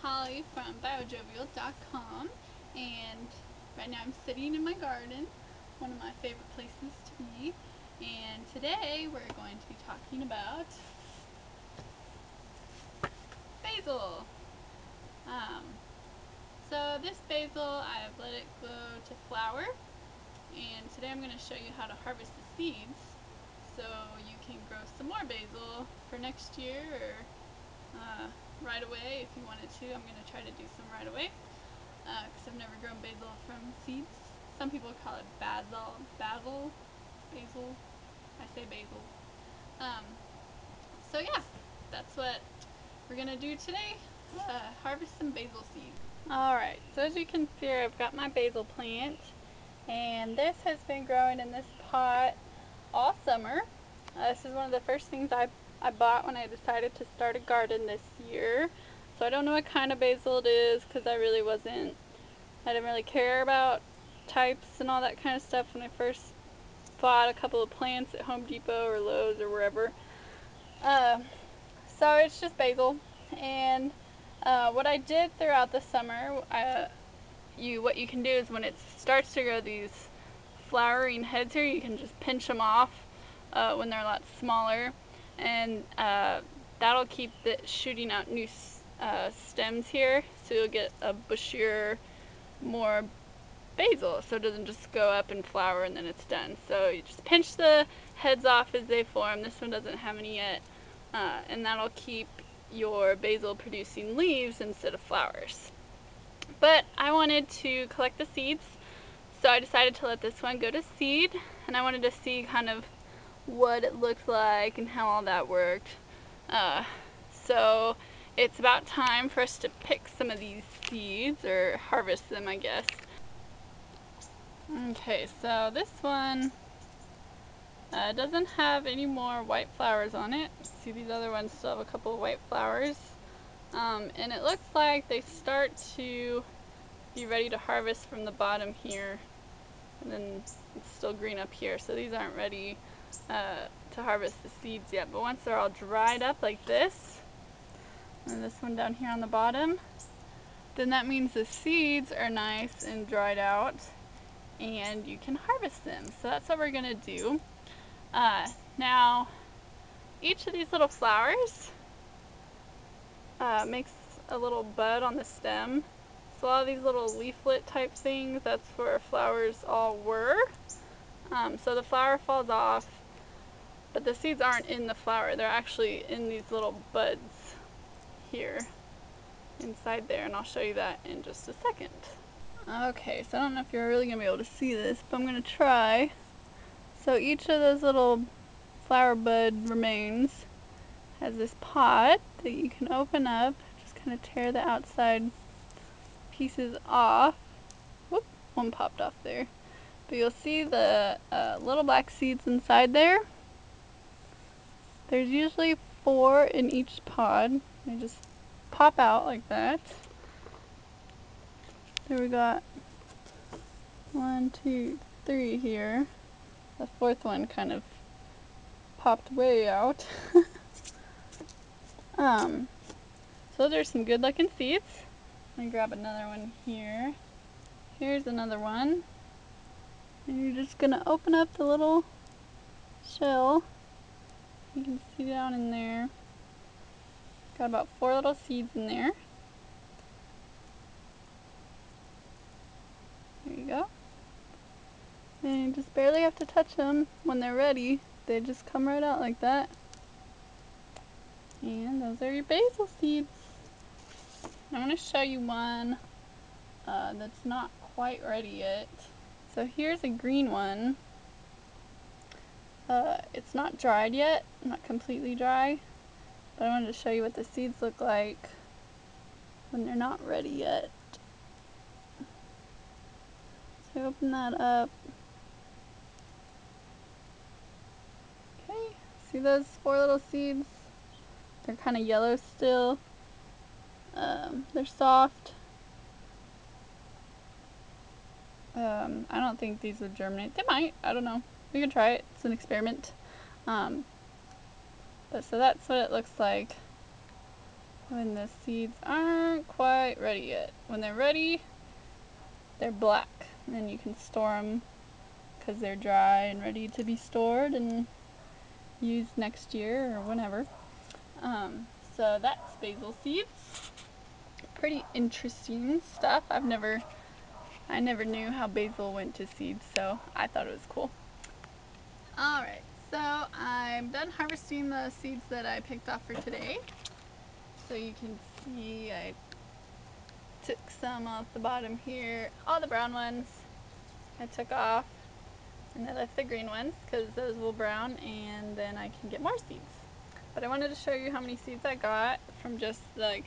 Holly from biojovial.com, and right now I'm sitting in my garden, one of my favorite places to be, and today we're going to be talking about basil. So this basil, I've let it go to flower, and today I'm going to show you how to harvest the seeds so you can grow some more basil for next year or right away if you wanted to. I'm going to try to do some right away because I've never grown basil from seeds. Some people call it basil. I say basil. So yeah, that's what we're going to do today, harvest some basil seeds. Alright, so as you can see here, I've got my basil plant, and this has been growing in this pot all summer. This is one of the first things I bought when I decided to start a garden this year. So I don't know what kind of basil it is because I didn't really care about types and all that kind of stuff when I first bought a couple of plants at Home Depot or Lowe's or wherever. So it's just basil, and what I did throughout the summer, what you can do is when it starts to grow these flowering heads here, you can just pinch them off when they're a lot smaller, and that'll keep shooting out new stems here, so you'll get a bushier, more basil, so it doesn't just go up and flower and then it's done. So you just pinch the heads off as they form. This one doesn't have any yet, and that'll keep your basil producing leaves instead of flowers. But I wanted to collect the seeds, so I decided to let this one go to seed, and I wanted to see kind of what it looked like and how all that worked. So it's about time for us to pick some of these seeds, or harvest them, I guess. Okay, so this one doesn't have any more white flowers on it. See, these other ones still have a couple of white flowers. And it looks like they start to be ready to harvest from the bottom here, and then it's still green up here, so these aren't ready to harvest the seeds yet. But once they're all dried up like this, and this one down here on the bottom, then that means the seeds are nice and dried out and you can harvest them. So that's what we're gonna do. Now each of these little flowers makes a little bud on the stem. So a lot of these little leaflet type things, that's where flowers all were. So the flower falls off, but the seeds aren't in the flower. They're actually in these little buds here inside there, and I'll show you that in just a second. Okay, so I don't know if you're really going to be able to see this, but I'm going to try. So each of those little flower bud remains has this pod that you can open up, just kind of tear the outside pieces off. Whoop, one popped off there. But you'll see the little black seeds inside there. There's usually 4 in each pod. They just pop out like that. There we got 1, 2, 3 here. The 4th one kind of popped way out. So those are some good looking seeds. Let me grab another one here. Here's another one. And you're just gonna open up the little shell. You can see down in there. Got about 4 little seeds in there. There you go. And you just barely have to touch them when they're ready. They just come right out like that. And those are your basil seeds. I'm going to show you one that's not quite ready yet. So here's a green one. It's not dried yet, not completely dry, but I wanted to show you what the seeds look like when they're not ready yet. So open that up. Okay, see those 4 little seeds? They're kind of yellow still. They're soft. I don't think these would germinate. They might, I don't know. We can try it, it's an experiment. But so that's what it looks like when the seeds aren't quite ready yet. When they're ready, they're black. And then you can store them because they're dry and ready to be stored and used next year or whenever. So that's basil seeds. Pretty interesting stuff. I never knew how basil went to seeds, so I thought it was cool. Alright, so I'm done harvesting the seeds that I picked off for today. So you can see I took some off the bottom here. All the brown ones I took off, and I left the green ones because those will brown and then I can get more seeds. But I wanted to show you how many seeds I got from just like,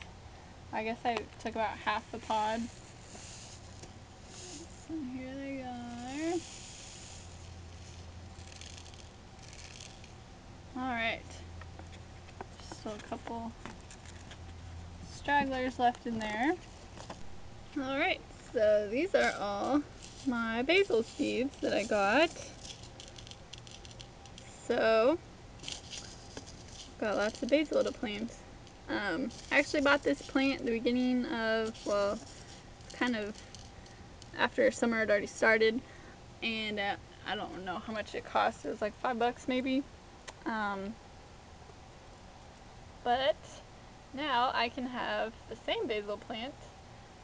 I guess I took about half the pod. So here they are. Alright, still a couple stragglers left in there. Alright, so these are all my basil seeds that I got. So, got lots of basil to plant. I actually bought this plant at the beginning of, well, kind of after summer had already started, and I don't know how much it cost. It was like $5 maybe. But now I can have the same basil plant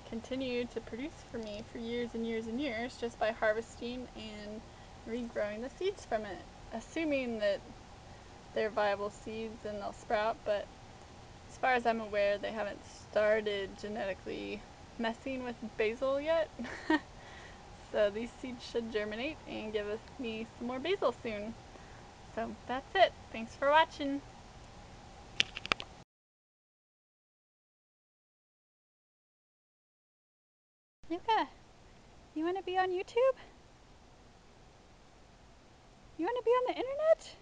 continue to produce for me for years and years and years just by harvesting and regrowing the seeds from it, assuming that they're viable seeds and they'll sprout. But as far as I'm aware, they haven't started genetically messing with basil yet. So these seeds should germinate and give me some more basil soon. So that's it. Thanks for watching. Luca, you want to be on YouTube? You want to be on the internet?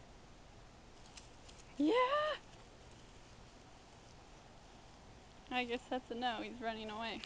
Yeah! I guess that's a no. He's running away.